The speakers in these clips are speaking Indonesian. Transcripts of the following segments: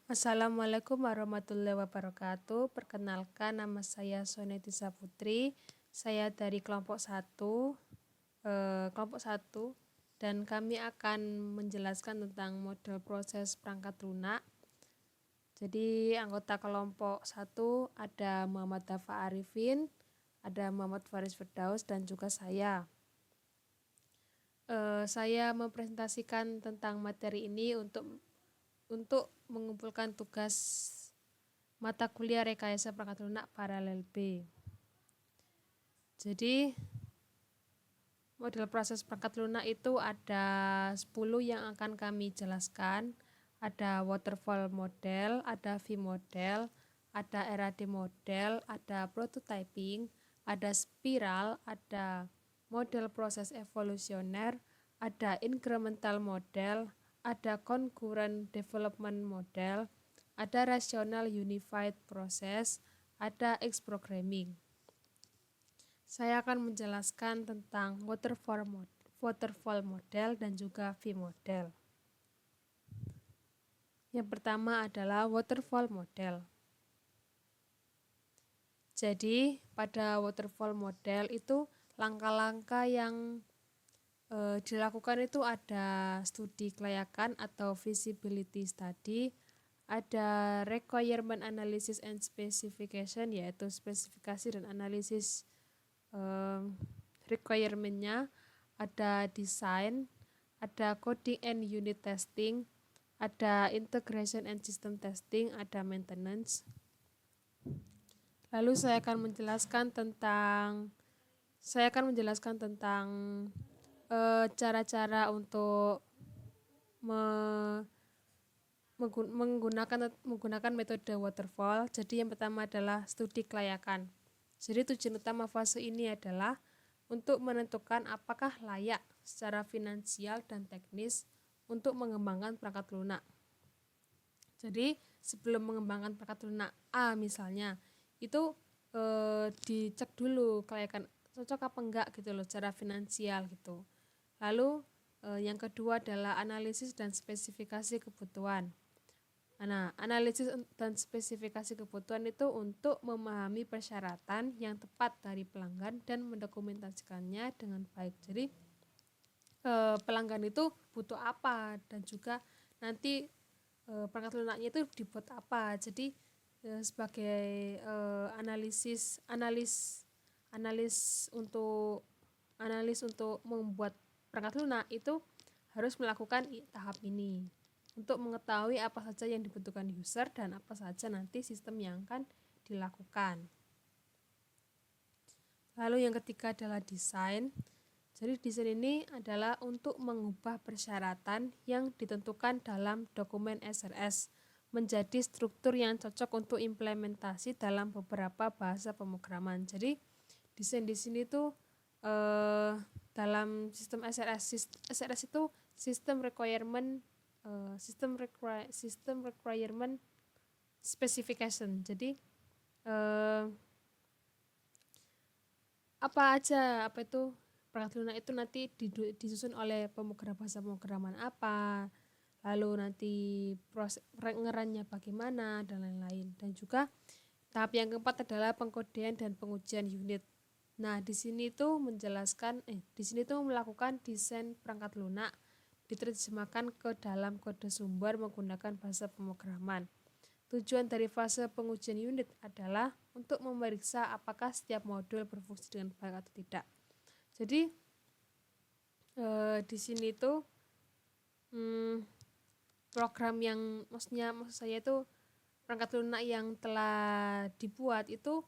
Assalamualaikum warahmatullahi wabarakatuh. Perkenalkan, nama saya Sonetisa Putri. Saya dari kelompok 1 dan kami akan menjelaskan tentang model proses perangkat lunak. Jadi anggota kelompok 1 ada Muhammad Dafa Arifin, ada Muhammad Faris Firdaus dan juga saya. Saya mempresentasikan tentang materi ini untuk mengumpulkan tugas mata kuliah rekayasa perangkat lunak paralel B. Jadi model proses perangkat lunak itu ada 10 yang akan kami jelaskan. Ada waterfall model, ada V model, ada RAD model, ada prototyping, ada spiral, ada model proses evolusioner, ada incremental model, ada concurrent development model, ada rational unified process, ada X-programming. Saya akan menjelaskan tentang waterfall model dan juga V model. Yang pertama adalah waterfall model. Jadi pada waterfall model itu langkah-langkah yang dilakukan itu ada studi kelayakan atau feasibility study, ada requirement analysis and specification, yaitu spesifikasi dan analisis requirement-nya, ada design, ada coding and unit testing, ada integration and system testing, ada maintenance. Lalu saya akan menjelaskan tentang cara-cara untuk menggunakan metode waterfall. Jadi yang pertama adalah studi kelayakan. Jadi tujuan utama fase ini adalah untuk menentukan apakah layak secara finansial dan teknis untuk mengembangkan perangkat lunak. Jadi sebelum mengembangkan perangkat lunak A misalnya, itu dicek dulu kelayakan cocok apa enggak gitu loh secara finansial gitu. Lalu yang kedua adalah analisis dan spesifikasi kebutuhan. Nah, analisis dan spesifikasi kebutuhan itu untuk memahami persyaratan yang tepat dari pelanggan dan mendokumentasikannya dengan baik. Jadi pelanggan itu butuh apa dan juga nanti perangkat lunaknya itu dibuat apa. Jadi sebagai analis untuk membuat perangkat lunak itu harus melakukan tahap ini untuk mengetahui apa saja yang dibutuhkan user dan apa saja nanti sistem yang akan dilakukan. Lalu yang ketiga adalah desain. Jadi desain ini adalah untuk mengubah persyaratan yang ditentukan dalam dokumen SRS menjadi struktur yang cocok untuk implementasi dalam beberapa bahasa pemrograman. Jadi desain di sini tuh dalam sistem SRS itu sistem requirement specification. Jadi apa itu perangkat lunak itu nanti disusun oleh bahasa pemrograman apa, lalu nanti proses ngerannya bagaimana dan lain-lain. Dan juga tahap yang keempat adalah pengkodean dan pengujian unit. Nah, di sini tuh melakukan desain perangkat lunak diterjemahkan ke dalam kode sumber menggunakan bahasa pemrograman. Tujuan dari fase pengujian unit adalah untuk memeriksa apakah setiap modul berfungsi dengan baik atau tidak. Jadi di sini tuh program yang maksud saya itu perangkat lunak yang telah dibuat itu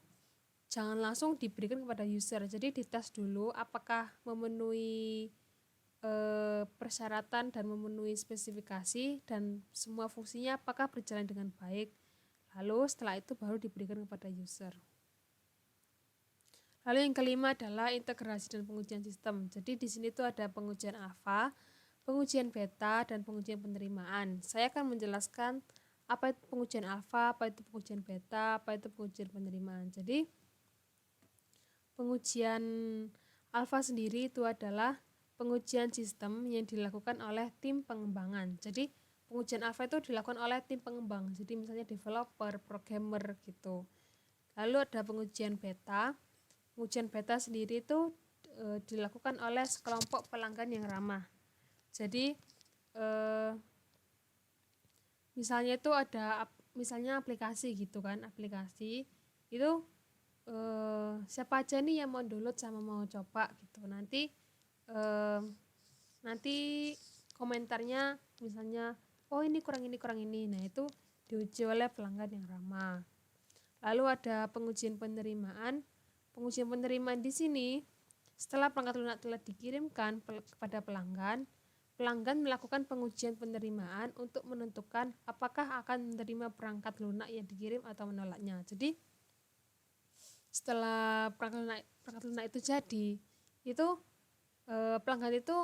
jangan langsung diberikan kepada user. Jadi dites dulu apakah memenuhi persyaratan dan memenuhi spesifikasi dan semua fungsinya apakah berjalan dengan baik. Lalu setelah itu baru diberikan kepada user. Lalu yang kelima adalah integrasi dan pengujian sistem. Jadi di sini tuh ada pengujian alfa, pengujian beta, dan pengujian penerimaan. Saya akan menjelaskan apa itu pengujian alfa, apa itu pengujian beta, apa itu pengujian penerimaan. Jadi pengujian alfa sendiri itu adalah pengujian sistem yang dilakukan oleh tim pengembangan. Jadi pengujian alfa itu dilakukan oleh tim pengembang, jadi misalnya developer, programmer gitu. Lalu ada pengujian beta. Pengujian beta sendiri itu dilakukan oleh sekelompok pelanggan yang ramah. Jadi misalnya itu ada misalnya aplikasi gitu kan, aplikasi itu siapa aja nih yang mau download sama mau coba gitu. Nanti komentarnya misalnya oh ini kurang ini. Nah, itu diuji oleh pelanggan yang ramah. Lalu ada pengujian penerimaan. Pengujian penerimaan di sini setelah perangkat lunak telah dikirimkan kepada pelanggan, pelanggan melakukan pengujian penerimaan untuk menentukan apakah akan menerima perangkat lunak yang dikirim atau menolaknya. Jadi setelah perangkat lunak itu jadi, itu pelanggan itu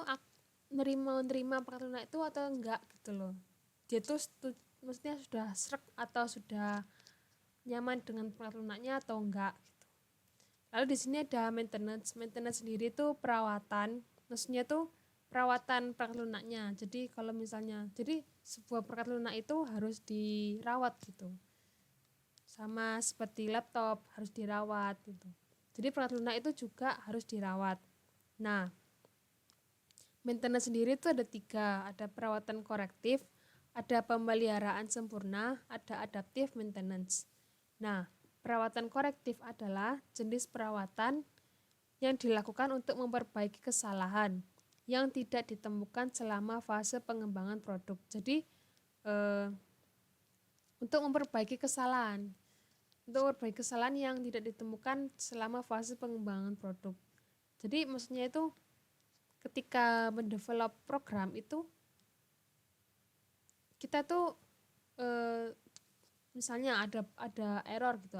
menerima perangkat lunak itu atau enggak gitu loh. Dia tuh maksudnya sudah srek atau sudah nyaman dengan perangkat lunaknya atau enggak gitu. Lalu di sini ada maintenance. Maintenance sendiri itu perawatan, maksudnya tuh perawatan perangkat lunaknya. Jadi kalau misalnya, jadi sebuah perangkat lunak itu harus dirawat gitu. Sama seperti laptop harus dirawat gitu. Jadi perangkat lunak itu juga harus dirawat. Nah, maintenance sendiri itu ada 3, ada perawatan korektif, ada pemeliharaan sempurna, ada adaptive maintenance. Nah, perawatan korektif adalah jenis perawatan yang dilakukan untuk memperbaiki kesalahan yang tidak ditemukan selama fase pengembangan produk. Jadi untuk memperbaiki kesalahan yang tidak ditemukan selama fase pengembangan produk. Jadi maksudnya itu ketika mendevelop program itu kita tuh misalnya ada error gitu,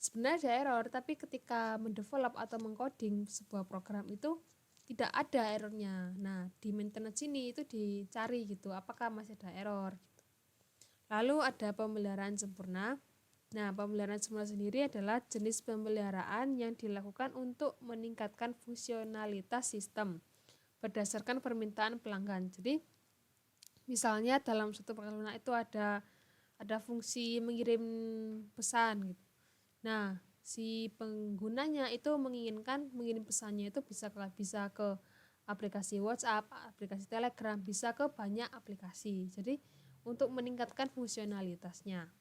sebenarnya ada error, tapi ketika mendevelop atau mengcoding sebuah program itu tidak ada errornya. Nah, di maintenance ini itu dicari gitu, apakah masih ada error gitu. Lalu ada pemeliharaan sempurna. Nah, pemeliharaan sempurna sendiri adalah jenis pemeliharaan yang dilakukan untuk meningkatkan fungsionalitas sistem berdasarkan permintaan pelanggan. Jadi misalnya dalam suatu perangkat lunak itu ada fungsi mengirim pesan gitu. Nah, si penggunanya itu menginginkan mengirim pesannya itu bisa ke aplikasi WhatsApp, aplikasi Telegram, bisa ke banyak aplikasi. Jadi untuk meningkatkan fungsionalitasnya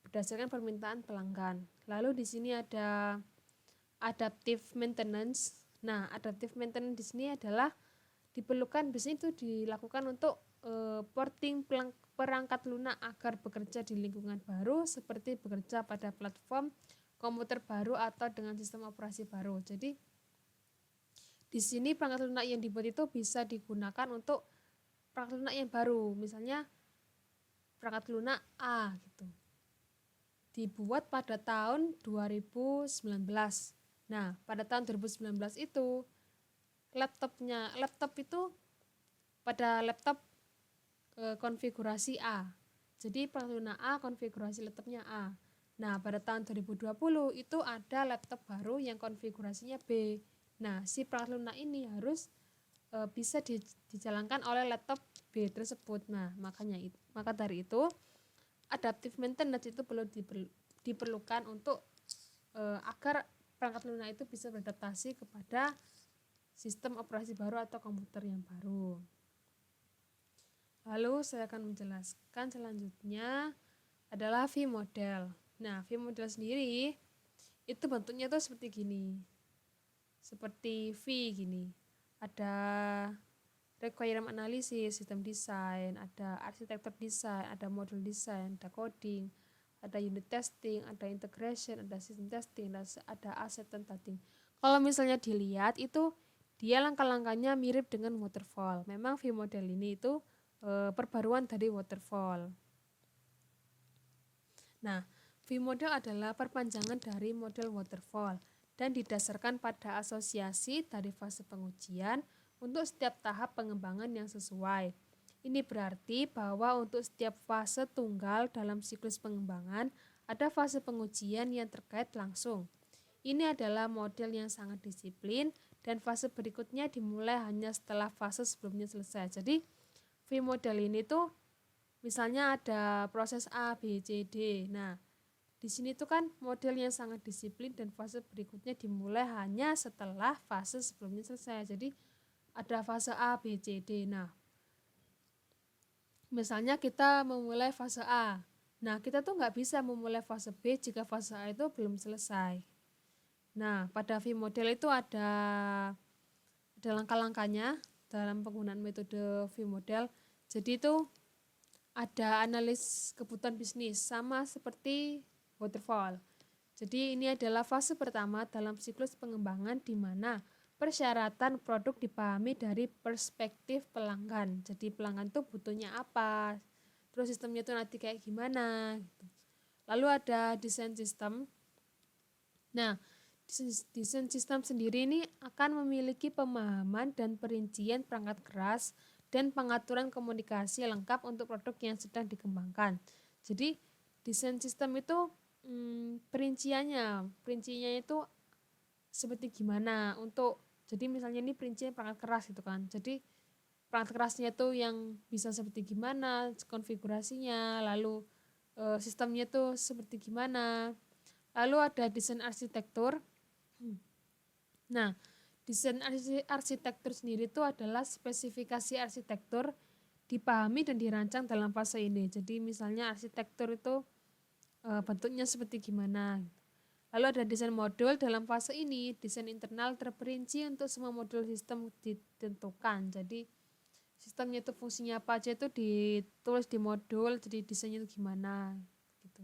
berdasarkan permintaan pelanggan. Lalu di sini ada adaptive maintenance. Nah, adaptive maintenance di sini adalah diperlukan, biasanya itu dilakukan untuk porting perangkat lunak agar bekerja di lingkungan baru, seperti bekerja pada platform komputer baru atau dengan sistem operasi baru. Jadi di sini perangkat lunak yang dibuat itu bisa digunakan untuk perangkat lunak yang baru. Misalnya perangkat lunak A gitu, dibuat pada tahun 2019. Nah, pada tahun 2019 itu laptop itu pada laptop konfigurasi A. Jadi perangkat lunak A, konfigurasi laptopnya A. Nah, pada tahun 2020 itu ada laptop baru yang konfigurasinya B. Nah, si perangkat lunak ini harus bisa dijalankan oleh laptop B tersebut. Nah, maka dari itu adaptive maintenance itu perlu diperlukan untuk agar perangkat lunak itu bisa beradaptasi kepada sistem operasi baru atau komputer yang baru. Lalu saya akan menjelaskan selanjutnya adalah V-model. Nah, V-model sendiri itu bentuknya tuh seperti gini. Seperti V gini. Ada requirement analysis, system design, ada architecture design, ada model design, ada coding, ada unit testing, ada integration, ada system testing, ada acceptance testing. Kalau misalnya dilihat itu dia langkah-langkahnya mirip dengan waterfall. Memang V-model ini itu perbaruan dari waterfall. Nah, V-model adalah perpanjangan dari model waterfall dan didasarkan pada asosiasi dari fase pengujian untuk setiap tahap pengembangan yang sesuai. Ini berarti bahwa untuk setiap fase tunggal dalam siklus pengembangan ada fase pengujian yang terkait langsung. Ini adalah model yang sangat disiplin dan fase berikutnya dimulai hanya setelah fase sebelumnya selesai. Jadi V-model ini tuh misalnya ada proses A, B, C, D. Nah, di sini tuh kan model yang sangat disiplin dan fase berikutnya dimulai hanya setelah fase sebelumnya selesai. Jadi ada fase A, B, C, D. Nah, misalnya kita memulai fase A. Nah, kita tuh nggak bisa memulai fase B jika fase A itu belum selesai. Nah, pada V-model itu ada langkah-langkahnya dalam penggunaan metode V-model. Jadi itu ada analis kebutuhan bisnis sama seperti waterfall. Jadi ini adalah fase pertama dalam siklus pengembangan di mana persyaratan produk dipahami dari perspektif pelanggan. Jadi pelanggan tuh butuhnya apa, terus sistemnya tuh nanti kayak gimana gitu. Lalu ada desain sistem. Nah, desain sistem sendiri ini akan memiliki pemahaman dan perincian perangkat keras dan pengaturan komunikasi lengkap untuk produk yang sedang dikembangkan. Jadi desain sistem itu perinciannya itu seperti gimana untuk, jadi misalnya ini perincian perangkat keras gitu kan, jadi perangkat kerasnya itu yang bisa seperti gimana konfigurasinya, lalu sistemnya itu seperti gimana. Lalu ada desain arsitektur. Nah, desain arsitektur sendiri itu adalah spesifikasi arsitektur dipahami dan dirancang dalam fase ini. Jadi misalnya arsitektur itu bentuknya seperti gimana. Lalu ada desain modul. Dalam fase ini desain internal terperinci untuk semua modul sistem ditentukan. Jadi sistemnya itu fungsinya apa aja itu ditulis di modul, jadi desainnya itu gimana gitu.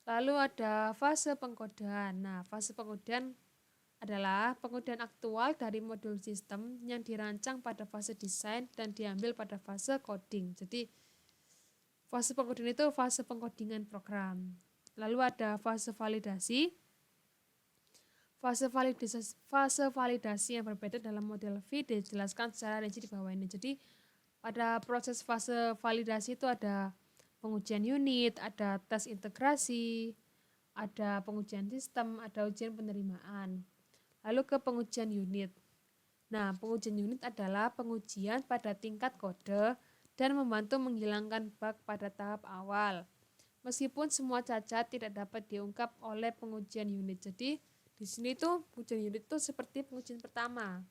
Lalu ada fase pengkodean. Nah, fase pengkodean adalah pengkodean aktual dari modul sistem yang dirancang pada fase desain dan diambil pada fase coding. Jadi fase pengkodean itu fase pengkodingan program. Lalu ada fase validasi. Fase validasi yang berbeda dalam model V dijelaskan secara rinci di bawah ini. Jadi pada proses fase validasi itu ada pengujian unit, ada tes integrasi, ada pengujian sistem, ada ujian penerimaan. Lalu ke pengujian unit. Nah, pengujian unit adalah pengujian pada tingkat kode dan membantu menghilangkan bug pada tahap awal. Meskipun semua cacat tidak dapat diungkap oleh pengujian unit. Jadi di sini tuh pengujian unit itu seperti pengujian pertama.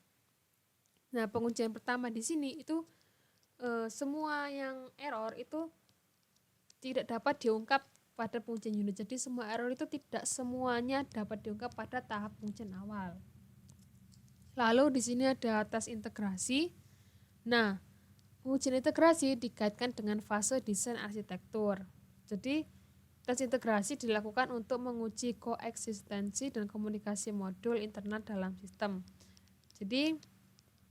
Nah, pengujian pertama di sini itu semua yang error itu tidak dapat diungkap pada pengujian unit. Jadi semua error itu tidak semuanya dapat diungkap pada tahap pengujian awal. Lalu di sini ada tes integrasi. Nah, pengujian integrasi dikaitkan dengan fase desain arsitektur. Jadi tes integrasi dilakukan untuk menguji koeksistensi dan komunikasi modul internal dalam sistem. Jadi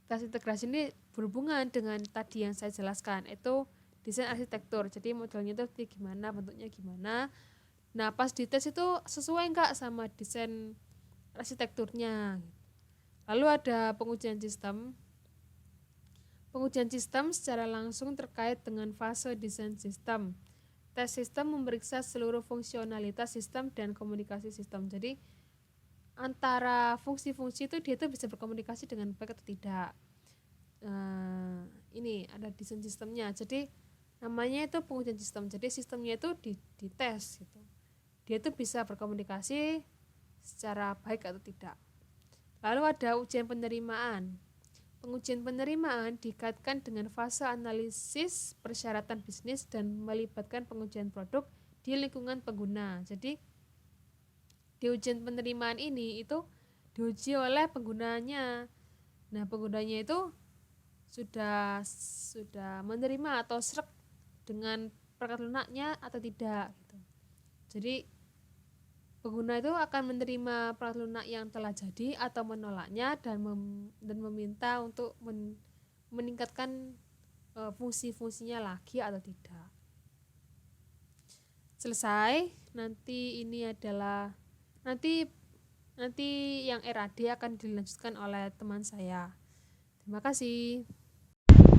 tes integrasi ini berhubungan dengan tadi yang saya jelaskan, itu desain arsitektur. Jadi modelnya itu gimana, bentuknya gimana. Nah, pas dites itu sesuai enggak sama desain arsitekturnya. Lalu ada pengujian sistem. Pengujian sistem secara langsung terkait dengan fase desain sistem. Tes sistem memeriksa seluruh fungsionalitas sistem dan komunikasi sistem. Jadi antara fungsi-fungsi itu dia tuh bisa berkomunikasi dengan baik atau tidak. Ini ada desain sistemnya. Jadi namanya itu pengujian sistem. Jadi sistemnya itu dites gitu. Dia tuh bisa berkomunikasi secara baik atau tidak. Lalu ada ujian penerimaan. Pengujian penerimaan dikaitkan dengan fase analisis persyaratan bisnis dan melibatkan pengujian produk di lingkungan pengguna. Jadi di ujian penerimaan ini itu diuji oleh penggunanya. Nah, penggunanya itu sudah menerima atau srek dengan perangkat lunaknya atau tidak gitu. Jadi pengguna itu akan menerima perangkat lunak yang telah jadi atau menolaknya dan meminta untuk meningkatkan fungsi-fungsinya lagi atau tidak. Selesai. Nanti yang RAD akan dilanjutkan oleh teman saya. Terima kasih.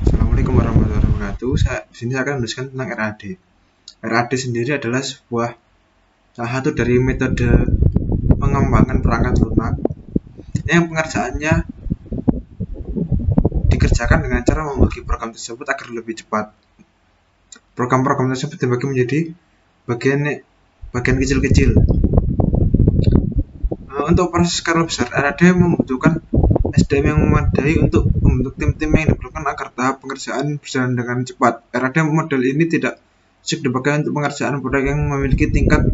Assalamualaikum warahmatullahi wabarakatuh. Di sini saya akan menuliskan tentang RAD. RAD sendiri adalah salah satu dari metode pengembangan perangkat lunak yang pengerjaannya dikerjakan dengan cara membagi program tersebut agar lebih cepat. Program-program tersebut dibagi menjadi bagian kecil-kecil. Untuk proses skala besar, RAD membutuhkan SDM yang memadai untuk membentuk tim-tim yang diperlukan agar tahap pengerjaan berjalan dengan cepat. RAD model ini tidak cocok dipakai untuk pengerjaan proyek yang memiliki tingkat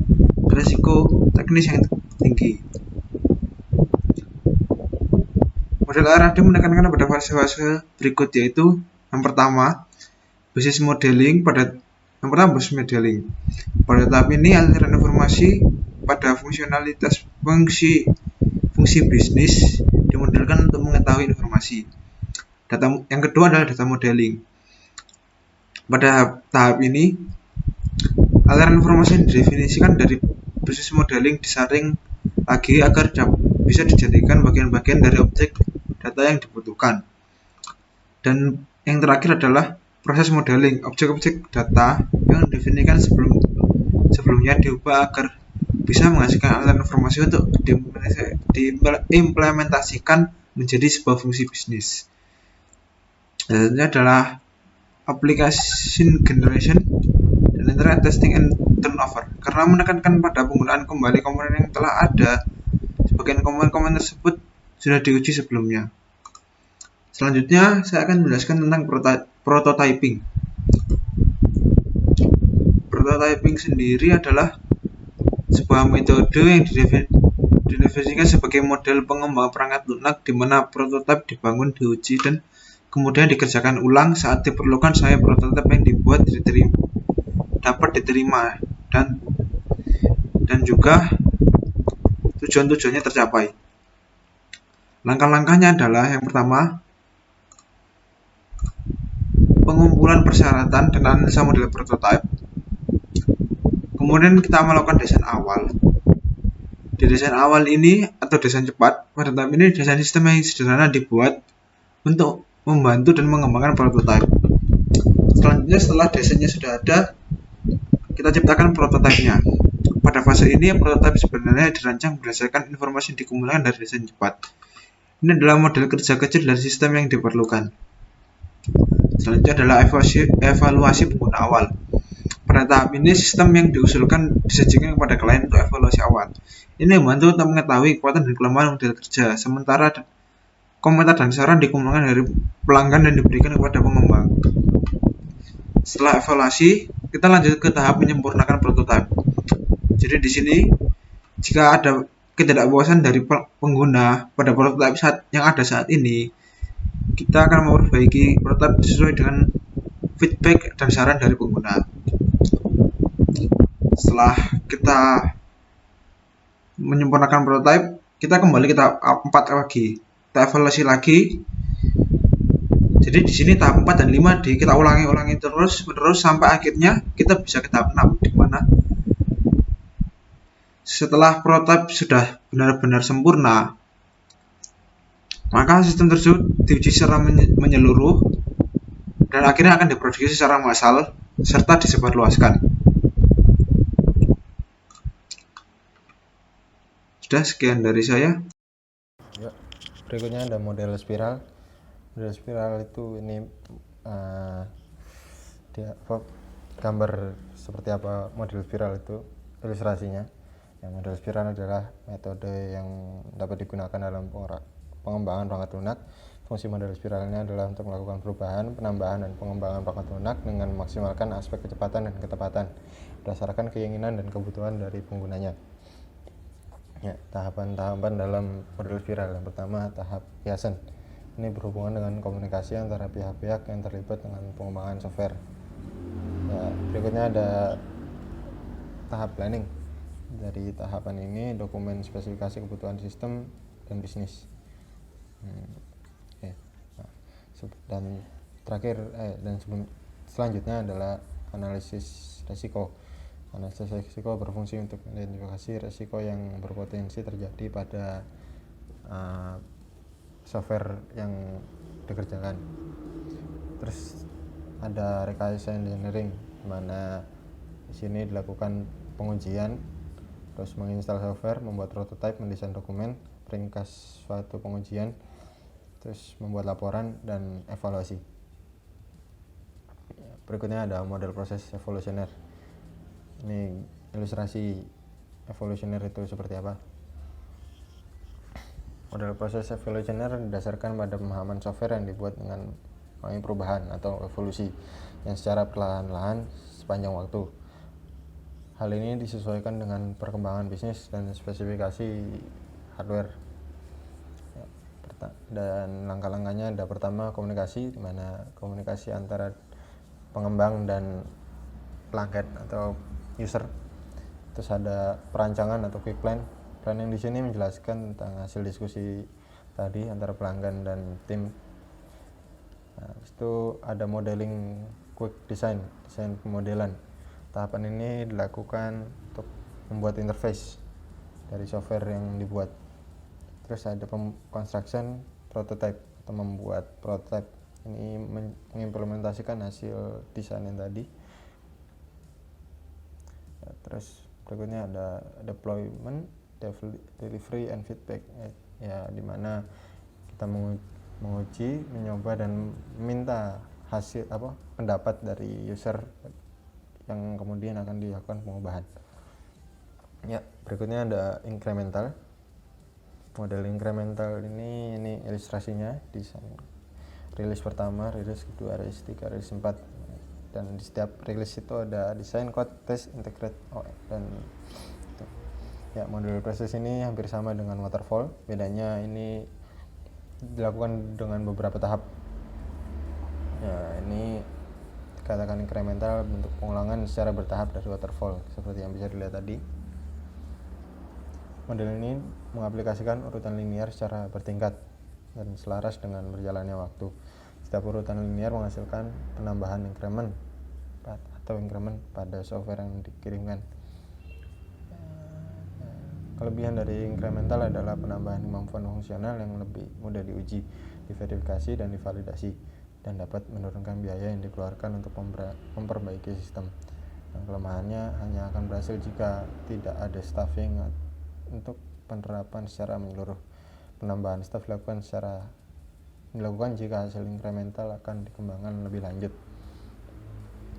risiko teknis yang tinggi. Model RAD menekankan pada fase-fase berikut, yaitu yang pertama, basis modeling. Pada tahap ini, aliran informasi pada fungsionalitas fungsi bisnis dimodelkan untuk mengetahui informasi. Yang kedua adalah data modeling. Pada tahap ini, aliran informasi yang didefinisikan dari basis modeling disaring lagi agar bisa dijadikan bagian-bagian dari objek data yang dibutuhkan. Dan yang terakhir adalah proses modeling. Objek-objek data yang didefinisikan sebelumnya diubah agar bisa menghasilkan aliran informasi untuk diimplementasikan menjadi sebuah fungsi bisnis. Ini adalah application generation dan internet testing and turnover, karena menekankan pada penggunaan kembali komponen yang telah ada. Sebagian komponen tersebut sudah diuji sebelumnya. Selanjutnya, saya akan menjelaskan tentang prototyping. Prototyping sendiri adalah sebuah metode yang didefinisikan sebagai model pengembangan perangkat lunak di mana prototipe dibangun, diuji, dan kemudian dikerjakan ulang saat diperlukan sampai prototipe yang dibuat dapat diterima dan juga tujuan-tujuannya tercapai. Langkah-langkahnya adalah yang pertama, pengumpulan persyaratan dan analisa model prototipe. Kemudian kita melakukan desain awal. Di desain awal ini atau desain cepat, pada tahap ini desain sistem yang sederhana dibuat untuk membantu dan mengembangkan prototipe. Selanjutnya, setelah desainnya sudah ada, kita ciptakan prototipenya. Pada fase ini, prototipe sebenarnya dirancang berdasarkan informasi yang dikumpulkan dari desain cepat. Ini adalah model kerja kecil dari sistem yang diperlukan. Selanjutnya adalah evaluasi pengguna awal. Pada tahap ini, sistem yang diusulkan disajikan kepada klien untuk evaluasi awal. Ini membantu untuk mengetahui kekuatan dan kelemahan model kerja, sementara komentar dan saran dikumpulkan dari pelanggan dan diberikan kepada pengembang. Setelah evaluasi, kita lanjut ke tahap menyempurnakan prototipe. Jadi di sini, jika ada ketidakpuasan dari pengguna pada prototipe yang ada saat ini, kita akan memperbaiki prototipe sesuai dengan feedback dan saran dari pengguna. Setelah kita menyempurnakan prototipe, kita kembali ke tahap 4 lagi. Kita evaluasi lagi. Jadi di sini tahap 4 dan 5 kita ulangi terus sampai akhirnya kita bisa ke tahap 6, di mana setelah prototipe sudah benar-benar sempurna, maka sistem tersebut diuji secara menyeluruh dan akhirnya akan diproduksi secara massal serta disebarluaskan. Sudah, sekian dari saya. Ya, berikutnya ada model spiral. Model spiral itu ini gambar seperti apa model spiral itu ilustrasinya. Ya, model spiral adalah metode yang dapat digunakan dalam pengembangan perangkat lunak. Fungsi model spiralnya adalah untuk melakukan perubahan, penambahan, dan pengembangan perangkat lunak dengan memaksimalkan aspek kecepatan dan ketepatan berdasarkan keinginan dan kebutuhan dari penggunanya. Ya, tahapan-tahapan dalam model spiral. Yang pertama, tahap hiasan. Ini berhubungan dengan komunikasi antara pihak-pihak yang terlibat dengan pengembangan software. Ya, berikutnya ada tahap planning. Dari tahapan ini, dokumen spesifikasi kebutuhan sistem dan bisnis. Dan terakhir selanjutnya adalah analisis risiko. Analisis risiko berfungsi untuk identifikasi risiko yang berpotensi terjadi pada software yang dikerjakan. Terus ada rekayasa engineering, di mana di sini dilakukan pengujian, terus menginstal software, membuat prototipe, mendesain dokumen, meringkas suatu pengujian, terus membuat laporan dan evaluasi. Berikutnya ada model proses evolusioner. Ini ilustrasi evolusioner itu seperti apa. Model proses evolusioner didasarkan pada pemahaman software yang dibuat dengan mengalami perubahan atau evolusi yang secara perlahan-lahan sepanjang waktu. Hal ini disesuaikan dengan perkembangan bisnis dan spesifikasi hardware. Dan langkah-langkahnya ada pertama komunikasi, di mana komunikasi antara pengembang dan pelanggan atau user. Terus ada perancangan atau quick plan. Plan yang di sini menjelaskan tentang hasil diskusi tadi antara pelanggan dan tim. Nah, itu ada modeling quick design pemodelan. Tahapan ini dilakukan untuk membuat interface dari software yang dibuat. Terus ada construction prototype atau membuat prototype. Ini mengimplementasikan hasil desain yang tadi. Terus berikutnya ada deployment, delivery and feedback. Ya, dimana kita menguji, mencoba dan meminta hasil pendapat dari user yang kemudian akan dilakukan pengubahan. Ya, berikutnya ada incremental. Model incremental ini ilustrasinya, desain rilis pertama, rilis kedua, rilis 3, rilis 4. Dan di setiap rilis itu ada desain, code, test, integrate, dan itu. Ya, model proses ini hampir sama dengan waterfall. Bedanya ini dilakukan dengan beberapa tahap. Ya, ini dikatakan incremental, bentuk pengulangan secara bertahap dari waterfall seperti yang bisa dilihat tadi. Model ini mengaplikasikan urutan linear secara bertingkat dan selaras dengan berjalannya waktu. Setiap urutan linear menghasilkan penambahan increment pada software yang dikirimkan. Kelebihan dari incremental adalah penambahan kemampuan fungsional yang lebih mudah diuji, diverifikasi, dan divalidasi, dan dapat menurunkan biaya yang dikeluarkan untuk memperbaiki sistem. Kelemahannya hanya akan berhasil jika tidak ada staffing untuk penerapan secara menyeluruh. Penambahan staff dilakukan jika hasil incremental akan dikembangkan lebih lanjut.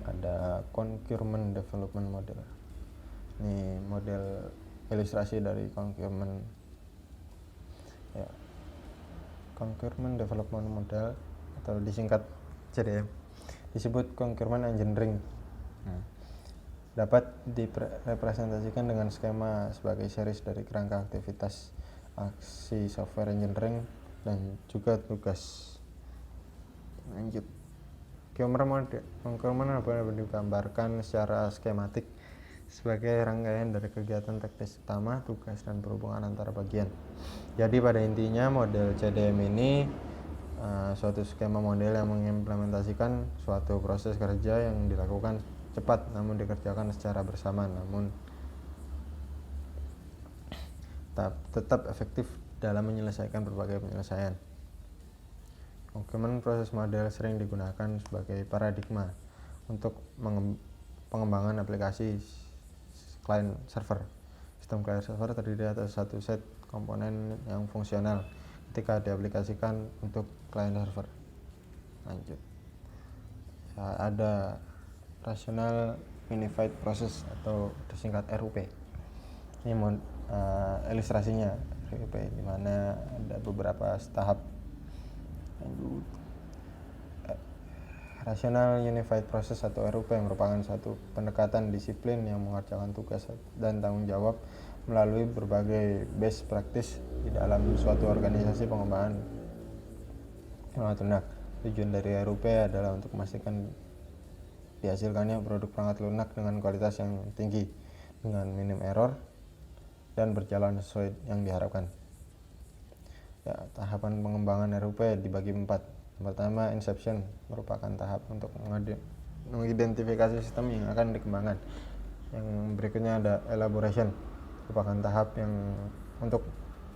Ada concurrent development model. Ini model ilustrasi dari concurrent. Ya. Concurrent development model atau disingkat CDM disebut concurrent engineering. Dapat direpresentasikan dengan skema sebagai series dari kerangka aktivitas aksi software engineering dan juga tugas. Lanjut. Concurrent digambarkan secara skematik sebagai rangkaian dari kegiatan teknis utama, tugas, dan berhubungan antara bagian. Jadi pada intinya model CDM ini suatu skema model yang mengimplementasikan suatu proses kerja yang dilakukan cepat namun dikerjakan secara bersama, namun tetap efektif dalam menyelesaikan berbagai penyelesaian. Concurrent proses model sering digunakan sebagai paradigma untuk pengembangan aplikasi client server. Sistem client server terdiri atas satu set komponen yang fungsional ketika diaplikasikan untuk client server. Lanjut. Ada Rational Unified Process atau disingkat RUP. Ini ilustrasinya RUP, di mana ada beberapa tahap. Rational Unified Process atau RUP merupakan satu pendekatan disiplin yang mengerjakan tugas dan tanggung jawab melalui berbagai best practice di dalam suatu organisasi pengembangan perangkat lunak. Tujuan dari RUP adalah untuk memastikan dihasilkannya produk perangkat lunak dengan kualitas yang tinggi, dengan minim error, dan berjalan sesuai yang diharapkan. Ya, tahapan pengembangan RUP dibagi 4. Yang pertama, inception, merupakan tahap untuk mengidentifikasi sistem yang akan dikembangkan. Yang berikutnya ada elaboration, merupakan tahap yang untuk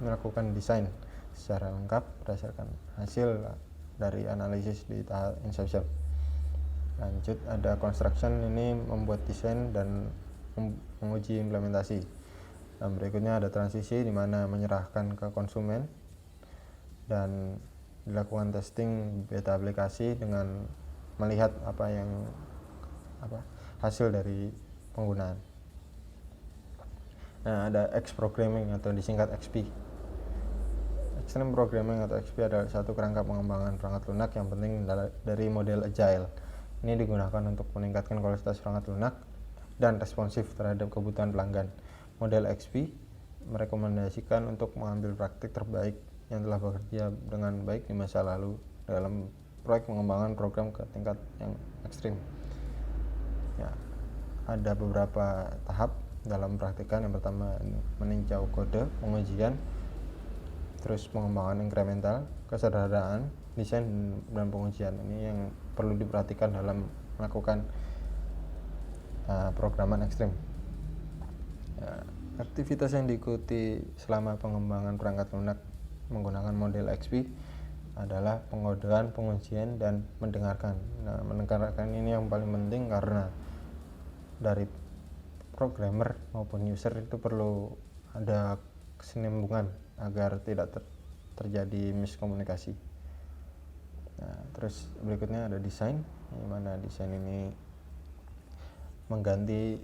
melakukan desain secara lengkap berdasarkan hasil dari analisis di tahap inception. Lanjut ada construction, ini membuat desain dan menguji implementasi. Dan berikutnya ada transisi, di mana menyerahkan ke konsumen, dan dilakukan testing beta aplikasi dengan melihat hasil dari penggunaan. Nah, ada X programming atau disingkat XP. Extreme programming atau XP adalah satu kerangka pengembangan perangkat lunak yang penting dari model agile. Ini digunakan untuk meningkatkan kualitas perangkat lunak dan responsif terhadap kebutuhan pelanggan. Model XP merekomendasikan untuk mengambil praktik terbaik yang telah bekerja dengan baik di masa lalu dalam proyek pengembangan program ke tingkat yang ekstrim. Ya, ada beberapa tahap dalam praktikan. Yang pertama meninjau kode, pengujian, terus pengembangan inkremental, kesederhanaan, desain dan pengujian. Ini yang perlu diperhatikan dalam melakukan programan ekstrim. Aktivitas yang diikuti selama pengembangan perangkat lunak menggunakan model XP adalah pengodean, pengujian, dan mendengarkan. Nah, mendengarkan ini yang paling penting karena dari programmer maupun user itu perlu ada kesinambungan agar tidak terjadi miskomunikasi. Nah, terus berikutnya ada desain, di mana desain ini mengganti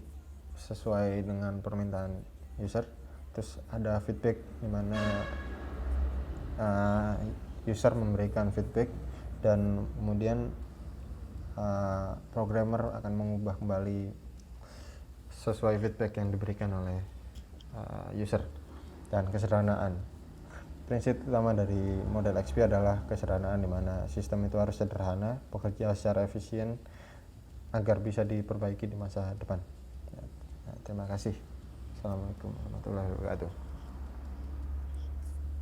sesuai dengan permintaan user. Terus ada feedback, di mana user memberikan feedback dan kemudian programmer akan mengubah kembali sesuai feedback yang diberikan oleh user. Dan kesederhanaan, prinsip utama dari model XP adalah kesederhanaan, di mana sistem itu harus sederhana, bekerja secara efisien agar bisa diperbaiki di masa depan. Terima kasih. Assalamualaikum warahmatullahi wabarakatuh.